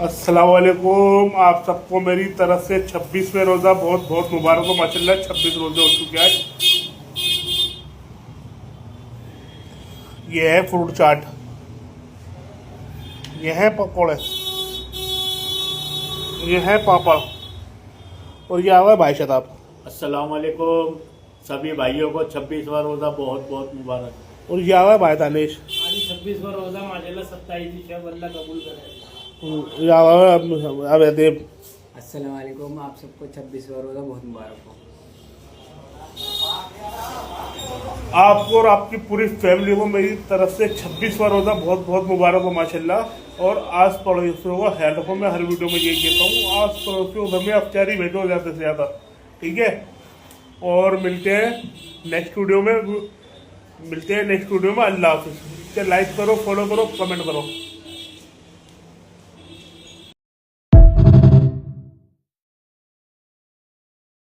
अस्सलाम वालेकुम। आप सबको मेरी तरफ से 26वें रोज़ा बहुत बहुत मुबारक हो। माशाल्लाह 26 रोज़े हो चुके हैं। ये है फ्रूट चाट, ये है पकौड़े, ये है पापड़ और ये आ गया भाई शताब। अस्सलाम वालेकुम सभी भाइयों को 26वां रोज़ा बहुत बहुत मुबारक। और ये आ गया भाई दानिश। आज 26वां रोजा माशाल्लाह 27 शब अल्लाह कबूल करे। ये आ गया अब देव। अस्सलाम वालेकुम, आप सबको 26वां रोज़ा बहुत मुबारक हो। आपको और आपकी पूरी फैमिली को मेरी तरफ से 26वां रोज़ा बहुत बहुत मुबारक हो माशाल्लाह। और आस पड़ोसियों को ख्याल रखो। मैं हर वीडियो में यही कहता हूँ, आस पड़ोसियों को घर में अफ्तारी भेजो ज़्यादा से ज़्यादा, ठीक है। और मिलते हैं नेक्स्ट वीडियो में। अल्लाह हाफिज़। लाइक करो, फॉलो करो, कमेंट करो।